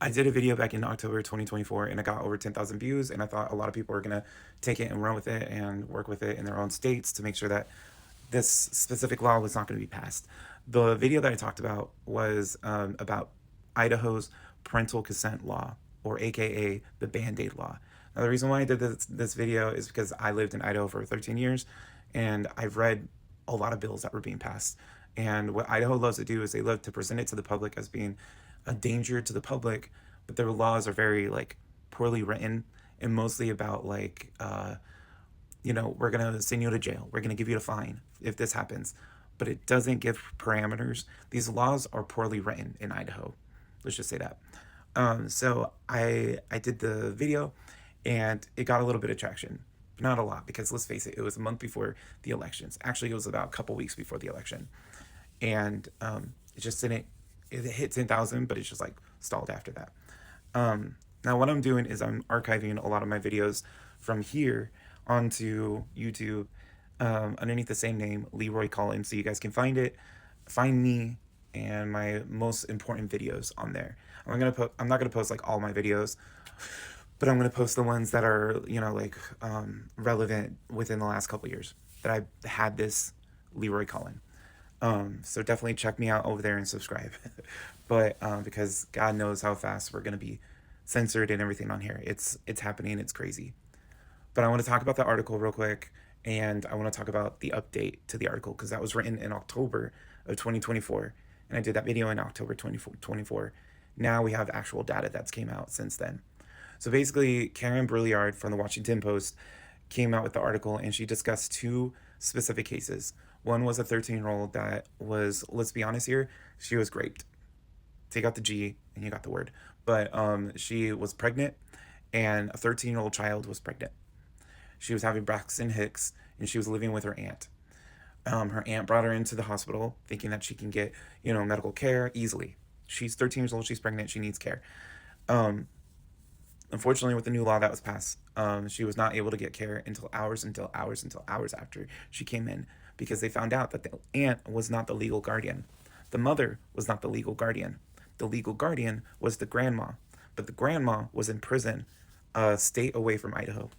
I did a video back in October 2024 and it got over 10,000 views, and I thought a lot of people were going to take it and run with it and work with it in their own states to make sure that this specific law was not going to be passed. The video that I talked about was about Idaho's parental consent law, or AKA the Band-Aid law. Now, the reason why I did this video is because I lived in Idaho for 13 years and I've read a lot of bills that were being passed. And what Idaho loves to do is they love to present it to the public as being a danger to the public, but their laws are very like poorly written and mostly about like we're gonna send you to jail, we're gonna give you a fine if this happens, but it doesn't give parameters. These laws are poorly written in Idaho. Let's just say that. So I did the video, and it got a little bit of traction, but not a lot because let's face it, it was a month before the elections. Actually, it was about a couple weeks before the election, and it just didn't. It hit 10,000, but it's just like stalled after that. Now what I'm doing is I'm archiving a lot of my videos from here onto YouTube underneath the same name, Leroy Collins, so you guys can find me and my most important videos on there. I'm not gonna post like all my videos, but I'm gonna post the ones that are relevant within the last couple years that I had this Leroy Collins. So definitely check me out over there and subscribe. But because God knows how fast we're gonna be censored and everything on here. It's happening. It's crazy. But I want to talk about the article real quick, and I want to talk about the update to the article because that was written in October of 2024, and I did that video in October 2024. Now we have actual data that's came out since then. So basically, Karen Brouillard from the Washington Post came out with the article, and she discussed two specific cases. One was a 13-year-old that was, let's be honest here, she was raped. Take out the G and you got the word. But she was pregnant, and a 13-year-old child was pregnant. She was having Braxton Hicks, and she was living with her aunt. Her aunt brought her into the hospital thinking that she can get, medical care easily. She's 13 years old, she's pregnant, she needs care. Unfortunately, with the new law that was passed, she was not able to get care until hours after she came in, because they found out that the aunt was not the legal guardian. The mother was not the legal guardian. The legal guardian was the grandma, but the grandma was in prison, a state away from Idaho.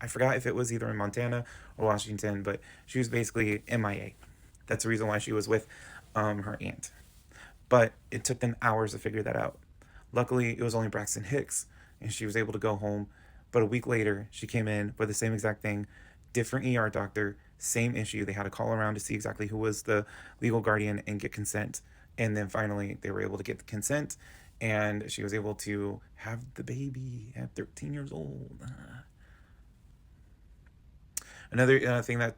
I forgot if it was either in Montana or Washington, but she was basically MIA. That's the reason why she was with her aunt. But it took them hours to figure that out. Luckily, it was only Braxton Hicks, and she was able to go home. But a week later, she came in for the same exact thing, different ER doctor, same issue. They had to call around to see exactly who was the legal guardian and get consent. And then finally, they were able to get the consent, and she was able to have the baby at 13 years old. Another thing that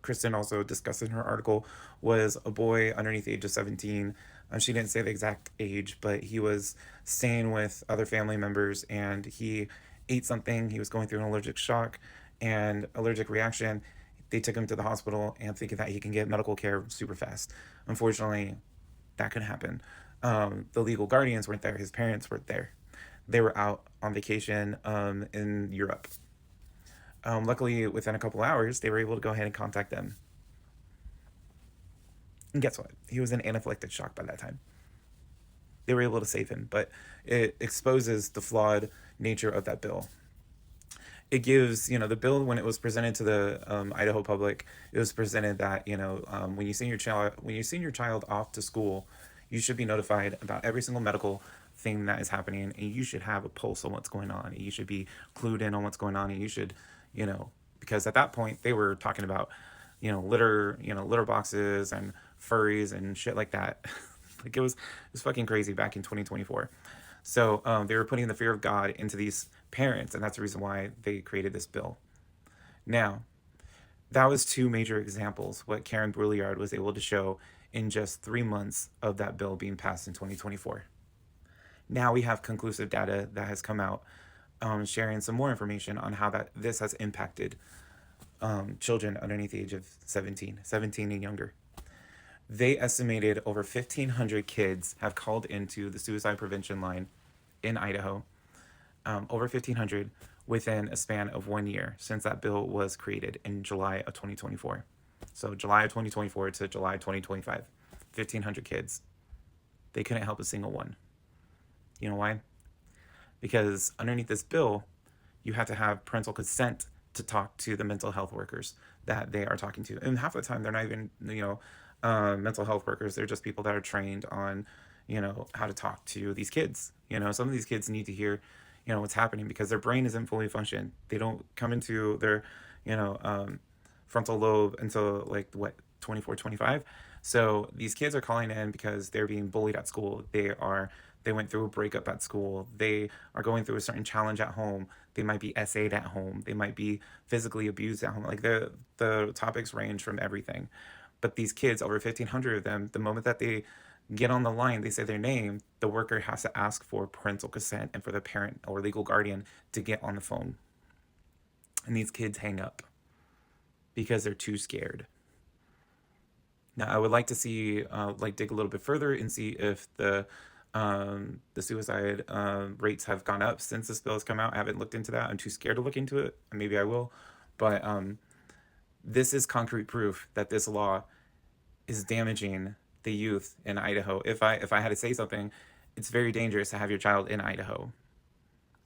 Kristen also discussed in her article was a boy underneath the age of 17. She didn't say the exact age, but he was staying with other family members, and he ate something. He was going through an allergic shock and allergic reaction. They took him to the hospital and thinking that he can get medical care super fast. Unfortunately, that couldn't happen. The legal guardians weren't there. His parents weren't there. They were out on vacation in Europe. Luckily, within a couple hours, they were able to go ahead and contact them. And guess what? He was in anaphylactic shock by that time. They were able to save him, but it exposes the flawed nature of that bill. It gives, the bill, when it was presented to the Idaho public, it was presented that, when you send your child off to school, you should be notified about every single medical thing that is happening, and you should have a pulse on what's going on, and you should be clued in on what's going on, and you should, because at that point they were talking about, litter boxes and furries and shit like that. Like it was fucking crazy back in 2024. So they were putting the fear of God into these parents, and that's the reason why they created this bill. Now, that was two major examples what Karen Brouillard was able to show in just 3 months of that bill being passed in 2024. Now we have conclusive data that has come out, sharing some more information on how this has impacted children underneath the age of 17 and younger. They estimated over 1,500 kids have called into the suicide prevention line in Idaho, over 1,500 within a span of 1 year since that bill was created in July of 2024. So July of 2024 to July 2025, 1,500 kids. They couldn't help a single one. You know why? because underneath this bill, you have to have parental consent to talk to the mental health workers that they are talking to. And half the time, they're not even, mental health workers. They're just people that are trained on, how to talk to these kids. Some of these kids need to hear, what's happening because their brain isn't fully functioned. They don't come into their, you know, frontal lobe until like what, 24, 25. So these kids are calling in because they're being bullied at school. They went through a breakup at school. They are going through a certain challenge at home. They might be SA'd at home. They might be physically abused at home. Like the topics range from everything. But these kids, over 1,500 of them, the moment that they get on the line, they say their name, the worker has to ask for parental consent and for the parent or legal guardian to get on the phone. And these kids hang up because they're too scared. Now, I would like to see, dig a little bit further and see if the suicide rates have gone up since this bill has come out. I haven't looked into that. I'm too scared to look into it. Maybe I will, but this is concrete proof that this law is damaging the youth in Idaho. If I had to say something, it's very dangerous to have your child in Idaho.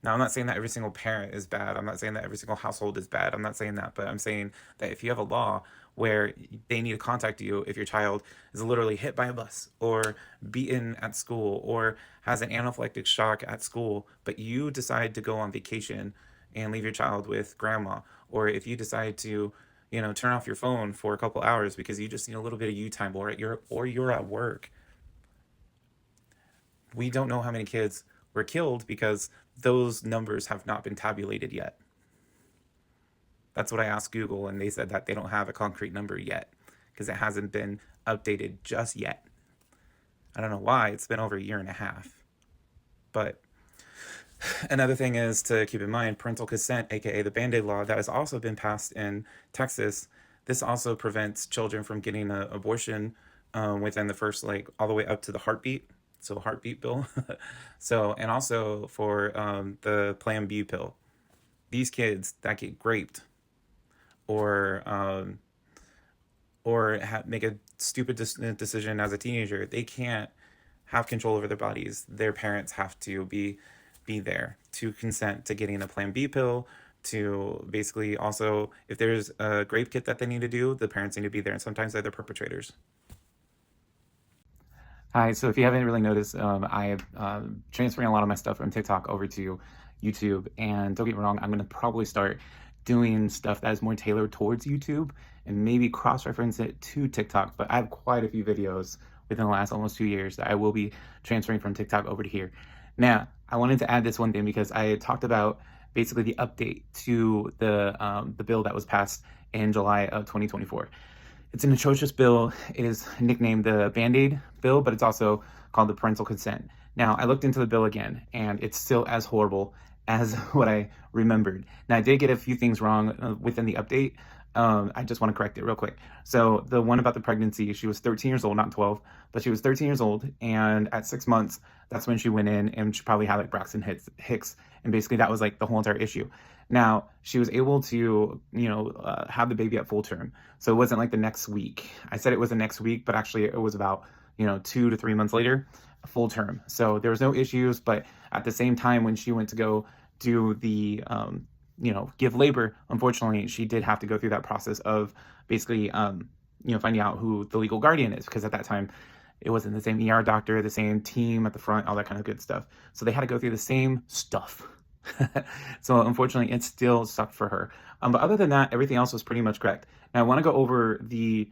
Now, I'm not saying that every single parent is bad. I'm not saying that every single household is bad. I'm not saying that, but I'm saying that if you have a law where they need to contact you if your child is literally hit by a bus or beaten at school or has an anaphylactic shock at school, but you decide to go on vacation and leave your child with grandma, or if you decide to, turn off your phone for a couple hours because you just need a little bit of you time, or you're at work, we don't know how many kids were killed because those numbers have not been tabulated yet. That's what I asked Google, and they said that they don't have a concrete number yet because it hasn't been updated just yet. I don't know why. It's been over a year and a half. But another thing is to keep in mind parental consent, aka the Band-Aid law, that has also been passed in Texas. This also prevents children from getting an abortion within the first, like, all the way up to the heartbeat. So, heartbeat bill. So, and also for the Plan B pill. These kids that get raped or make a stupid decision as a teenager, they can't have control over their bodies. Their parents have to be there to consent to getting a Plan B pill. To basically also, if there's a rape kit that they need to do, the parents need to be there, and sometimes they're the perpetrators. Hi, so if you haven't really noticed, I am transferring a lot of my stuff from TikTok over to YouTube, and don't get me wrong, I'm going to probably start doing stuff that is more tailored towards YouTube and maybe cross-reference it to TikTok, but I have quite a few videos within the last almost 2 years that I will be transferring from TikTok over to here. Now, I wanted to add this one thing because I had talked about basically the update to the bill that was passed in July of 2024. It's an atrocious bill. It is nicknamed the Band-Aid bill, but it's also called the parental consent. Now, I looked into the bill again, and it's still as horrible as what I remembered. Now, I did get a few things wrong within the update. I just want to correct it real quick. So the one about the pregnancy, she was 13 years old, not 12, but she was 13 years old, and at 6 months, that's when she went in, and she probably had like Braxton Hicks, and basically that was like the whole entire issue. Now, she was able to, have the baby at full term. So it wasn't like the next week. I said it was the next week, but actually it was about, 2 to 3 months later, full term. So there was no issues, but at the same time, when she went to go do the, give labor, unfortunately, she did have to go through that process of basically, finding out who the legal guardian is, because at that time, it wasn't the same ER doctor, the same team at the front, all that kind of good stuff. So they had to go through the same stuff. So unfortunately, it still sucked for her. But other than that, everything else was pretty much correct. Now I want to go over the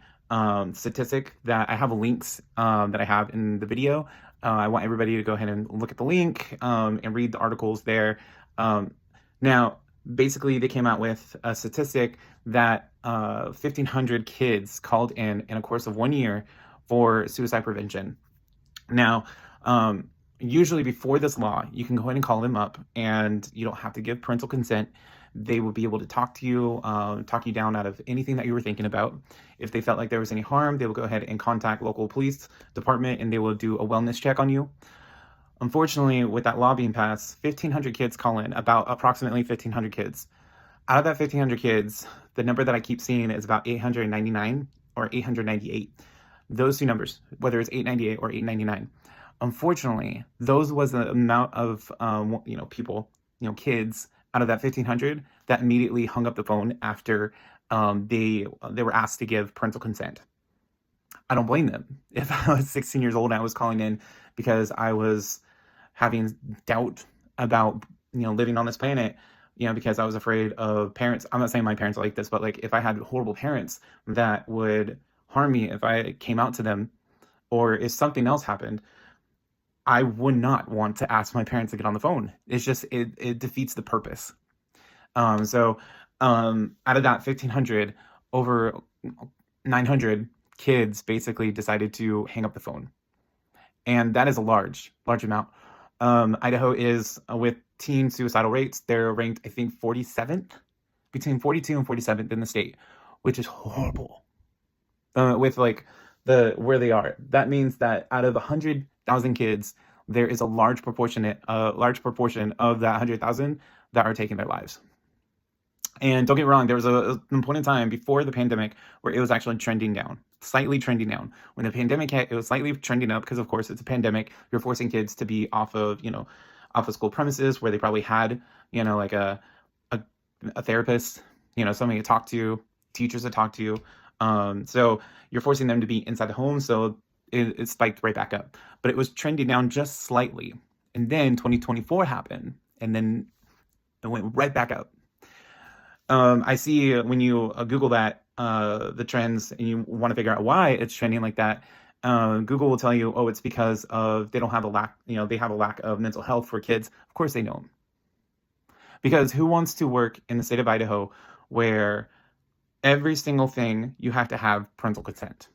statistic that I have links that I have in the video. I want everybody to go ahead and look at the link and read the articles there. Now, basically, they came out with a statistic that 1,500 kids called in a course of 1 year for suicide prevention. Now, usually before this law, you can go ahead and call them up, and you don't have to give parental consent. They will be able to talk you down out of anything that you were thinking about. If they felt like there was any harm, they will go ahead and contact local police department, and they will do a wellness check on you. Unfortunately, with that law being passed, 1,500 kids call in, about approximately 1,500 kids. Out of that 1,500 kids, the number that I keep seeing is about 899 or 898. Those two numbers, whether it's 898 or 899. Unfortunately, those was the amount of people, kids out of that 1,500 that immediately hung up the phone after they were asked to give parental consent. I don't blame them. If I was 16 years old and I was calling in because I was having doubt about living on this planet, because I was afraid of parents. I'm not saying my parents are like this, but like if I had horrible parents that would harm me if I came out to them, or if something else happened, I would not want to ask my parents to get on the phone. It's just it defeats the purpose. So out of that 1,500, over 900 kids basically decided to hang up the phone, and that is a large amount. Idaho is with teen suicidal rates. They're ranked, I think, 47th, between 42 and 47th in the state, which is horrible. With like where they are, that means that out of 100,000 kids, there is a large proportion of that 100,000 that are taking their lives. And don't get me wrong, there was an point in time before the pandemic where it was actually trending down, slightly trending down. When the pandemic hit, it was slightly trending up because, of course, it's a pandemic. You're forcing kids to be off of school premises where they probably had, like a, a therapist, somebody to talk to, teachers to talk to. So you're forcing them to be inside the home. So it spiked right back up. But it was trending down just slightly. And then 2024 happened. And then it went right back up. I see when you Google that, the trends, and you want to figure out why it's trending like that, Google will tell you, oh, it's because of they don't have a lack, they have a lack of mental health for kids. Of course they don't. Because who wants to work in the state of Idaho where every single thing you have to have parental consent?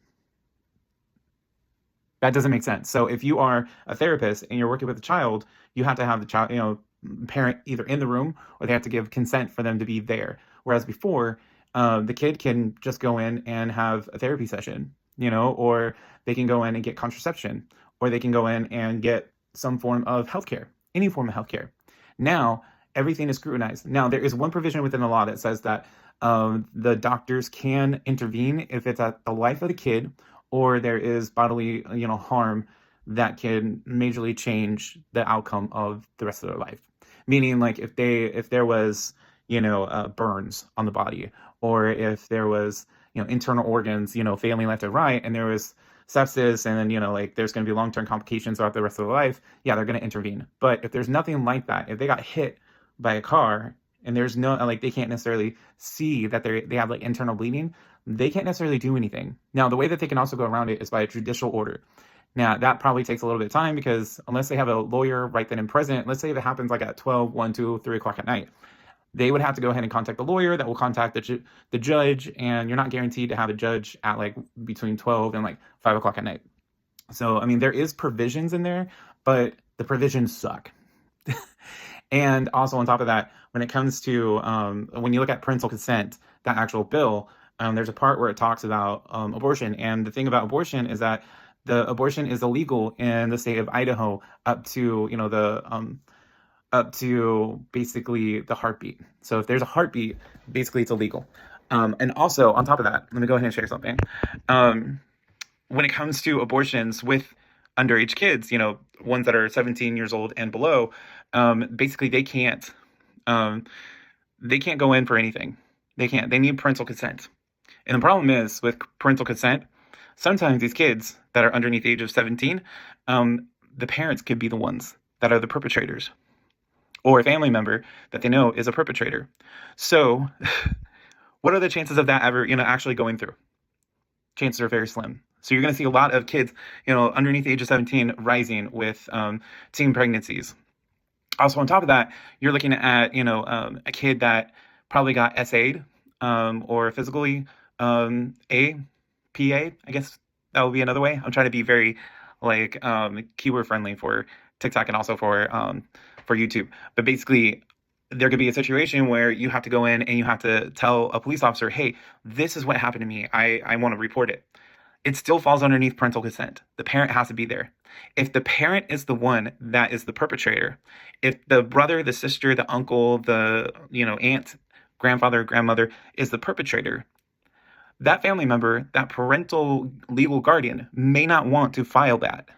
That doesn't make sense. So if you are a therapist and you're working with a child, you have to have the child, parent either in the room, or they have to give consent for them to be there. Whereas before, the kid can just go in and have a therapy session, or they can go in and get contraception, or they can go in and get some form of healthcare, any form of healthcare. Now, everything is scrutinized. Now, there is one provision within the law that says that the doctors can intervene if it's at the life of the kid, or there is bodily, harm that can majorly change the outcome of the rest of their life. Meaning, like if there was, burns on the body, or if there was, internal organs, failing left or right, and there was sepsis, and then, like there's going to be long-term complications throughout the rest of their life, yeah, they're going to intervene. But if there's nothing like that, if they got hit by a car and there's no, like, they can't necessarily see that they have like internal bleeding, they can't necessarily do anything. Now, the way that they can also go around it is by a judicial order. Now, that probably takes a little bit of time because unless they have a lawyer right then and present, let's say if it happens like at 12, 1, 2, 3 o'clock at night, they would have to go ahead and contact the lawyer that will contact the judge, and you're not guaranteed to have a judge at like between 12 and like 5 o'clock at night. So, I mean, there is provisions in there, but the provisions suck. And also on top of that, when it comes to when you look at parental consent, that actual bill, there's a part where it talks about abortion. And the thing about abortion is that the abortion is illegal in the state of Idaho up to, up to basically the heartbeat. So if there's a heartbeat, basically it's illegal. And also on top of that, let me go ahead and share something. When it comes to abortions with underage kids, ones that are 17 years old and below, basically they can't go in for anything. They can't. They need parental consent. And the problem is with parental consent, sometimes these kids that are underneath the age of 17, the parents could be the ones that are the perpetrators, or a family member that they know is a perpetrator. So what are the chances of that ever, actually going through? Chances are very slim. So you're going to see a lot of kids, underneath the age of 17 rising with teen pregnancies. Also, on top of that, you're looking at, a kid that probably got SA'd or physically PA, I guess that would be another way. I'm trying to be very like keyword friendly for TikTok and also for YouTube. But basically, there could be a situation where you have to go in and you have to tell a police officer, hey, this is what happened to me. I want to report it. It still falls underneath parental consent. The parent has to be there. If the parent is the one that is the perpetrator, if the brother, the sister, the uncle, the aunt, grandfather, grandmother is the perpetrator, that family member, that parental legal guardian may not want to file that.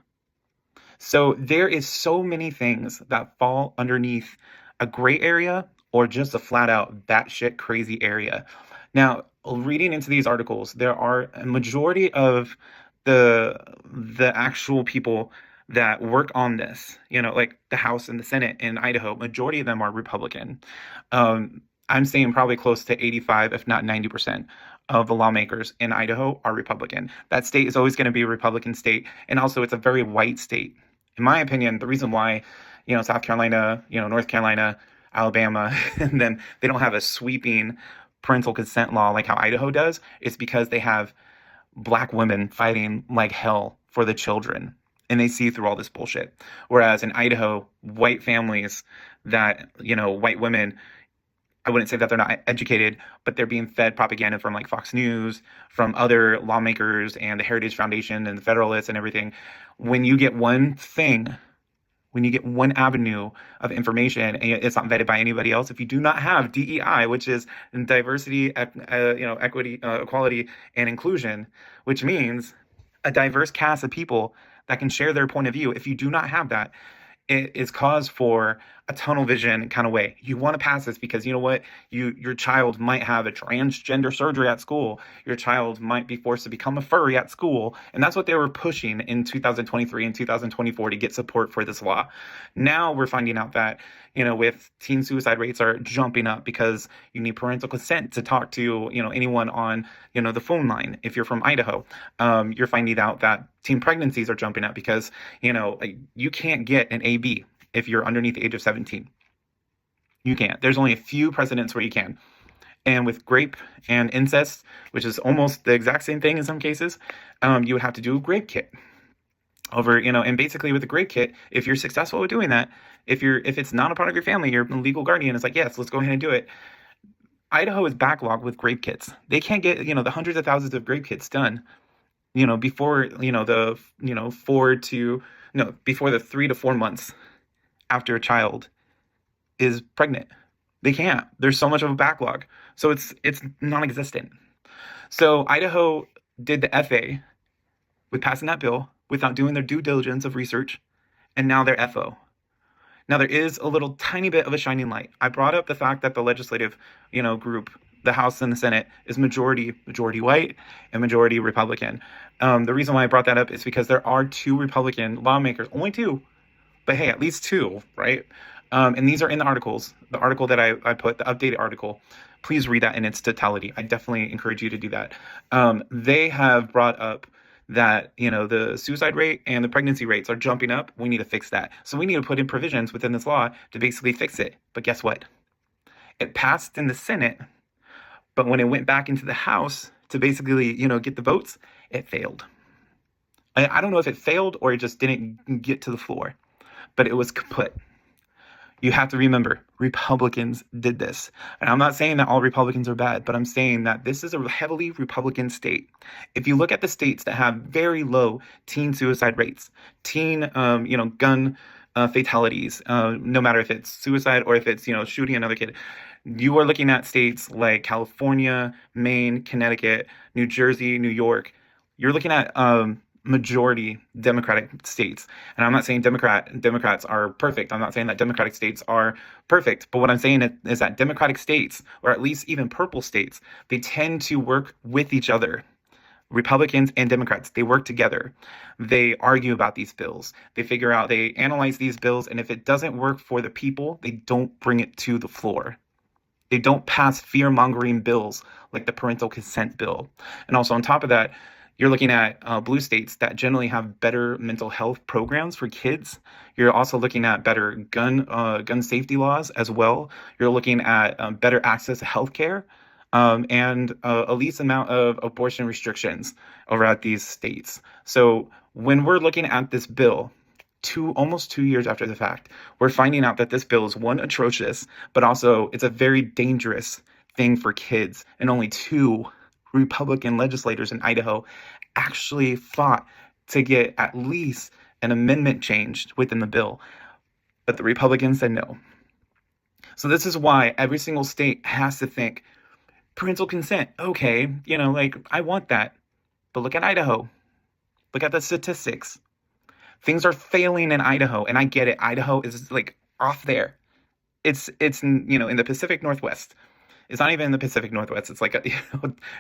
So there is so many things that fall underneath a gray area or just a flat out batshit crazy area. Now, reading into these articles, there are a majority of the actual people that work on this, like the House and the Senate in Idaho, majority of them are Republican. I'm saying probably close to 85, if not 90% of the lawmakers in Idaho are Republican. That state is always going to be a Republican state. And also, it's a very white state. In my opinion, the reason why, South Carolina, North Carolina, Alabama, and then they don't have a sweeping parental consent law like how Idaho does is because they have black women fighting like hell for the children. And they see through all this bullshit. Whereas in Idaho, white families that, white women, I wouldn't say that they're not educated, but they're being fed propaganda from like Fox News, from other lawmakers and the Heritage Foundation and the Federalists and everything. When you get one thing, when you get one avenue of information and it's not vetted by anybody else, if you do not have DEI, which is diversity, equity, equality, and inclusion, which means a diverse cast of people that can share their point of view, if you do not have that, it is cause for a tunnel vision kind of way. You want to pass this because you know what? Your child might have a transgender surgery at school. Your child might be forced to become a furry at school. And that's what they were pushing in 2023 and 2024 to get support for this law. Now we're finding out that, with teen suicide rates are jumping up because you need parental consent to talk to, anyone on, the phone line. If you're from Idaho, you're finding out that teen pregnancies are jumping up because, you can't get an AB if you're underneath the age of 17. You can't. There's only a few precedents where you can. And with grape and incest, which is almost the exact same thing in some cases, you would have to do a grape kit over, and basically with a grape kit, if you're successful with doing that, if it's not a part of your family, your legal guardian is like, yes, let's go ahead and do it. Idaho is backlogged with grape kits. They can't get, the hundreds of thousands of grape kits done, before, before the 3 to 4 months after a child is pregnant. They can't. There's so much of a backlog. So it's non-existent. So Idaho did the FA with passing that bill without doing their due diligence of research, and now they're FO. Now there is a little tiny bit of a shining light. I brought up the fact that the legislative, group, the House and the Senate, is majority white and majority Republican. The reason why I brought that up is because there are 2 Republican lawmakers, only 2, but hey, at least 2, right? And these are in the articles. The article that I put, the updated article, please read that in its totality. I definitely encourage you to do that. They have brought up that, the suicide rate and the pregnancy rates are jumping up. We need to fix that. So we need to put in provisions within this law to basically fix it. But guess what? It passed in the Senate, but when it went back into the House to basically, get the votes, it failed. I don't know if it failed or it just didn't get to the floor, but it was kaput. You have to remember, Republicans did this. And I'm not saying that all Republicans are bad, but I'm saying that this is a heavily Republican state. If you look at the states that have very low teen suicide rates, teen, gun fatalities, no matter if it's suicide or if it's, shooting another kid, you are looking at states like California, Maine, Connecticut, New Jersey, New York. You're looking at majority Democratic states. And I'm not saying Democrats are perfect. I'm not saying that Democratic states are perfect. But what I'm saying is that Democratic states, or at least even purple states, they tend to work with each other. Republicans and Democrats, they work together. They argue about these bills. They analyze these bills. And if it doesn't work for the people, they don't bring it to the floor. They don't pass fear-mongering bills like the parental consent bill. And also on top of that, you're looking at blue states that generally have better mental health programs for kids. You're also looking at better gun safety laws as well. You're looking at better access to healthcare and a least amount of abortion restrictions over at these states. So when we're looking at this bill, almost 2 years after the fact, we're finding out that this bill is, one, atrocious, but also it's a very dangerous thing for kids, and only 2 Republican legislators in Idaho actually fought to get at least an amendment changed within the bill. But the Republicans said no. So this is why every single state has to think, parental consent, okay, I want that. But look at Idaho. Look at the statistics. Things are failing in Idaho, and I get it. Idaho is like off there. It's in the Pacific Northwest. It's not even in the Pacific Northwest. It's like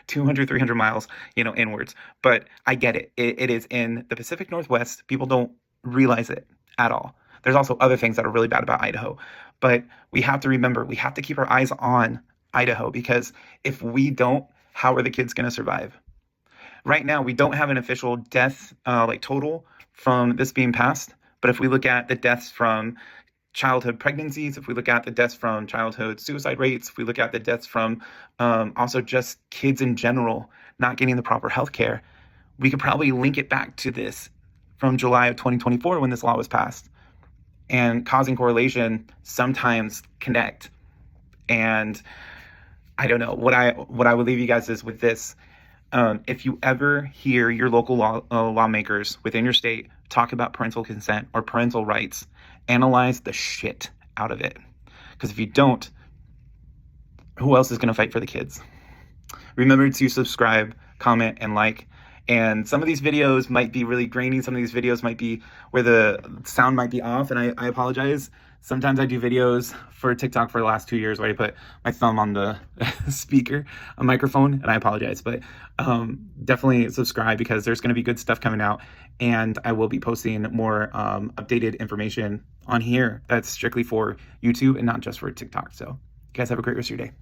200, 300 miles, inwards. But I get it. It is in the Pacific Northwest. People don't realize it at all. There's also other things that are really bad about Idaho. But we have to remember, we have to keep our eyes on Idaho, because if we don't, how are the kids going to survive? Right now, we don't have an official death total from this being passed. But if we look at the deaths from childhood pregnancies, if we look at the deaths from childhood suicide rates, if we look at the deaths from also just kids in general not getting the proper health care, we could probably link it back to this from July of 2024 when this law was passed. And cause and correlation sometimes connect. And I don't know, what I would leave you guys is with this. If you ever hear your local lawmakers within your state talk about parental consent or parental rights, analyze the shit out of it. Because if you don't, who else is going to fight for the kids? Remember to subscribe, comment, and like. And some of these videos might be really grainy. Some of these videos might be where the sound might be off, and I apologize. Sometimes I do videos for TikTok for the last 2 years where I put my thumb on the speaker, a microphone, and I apologize. But definitely subscribe, because there's going to be good stuff coming out, and I will be posting more updated information on here that's strictly for YouTube and not just for TikTok. So you guys have a great rest of your day.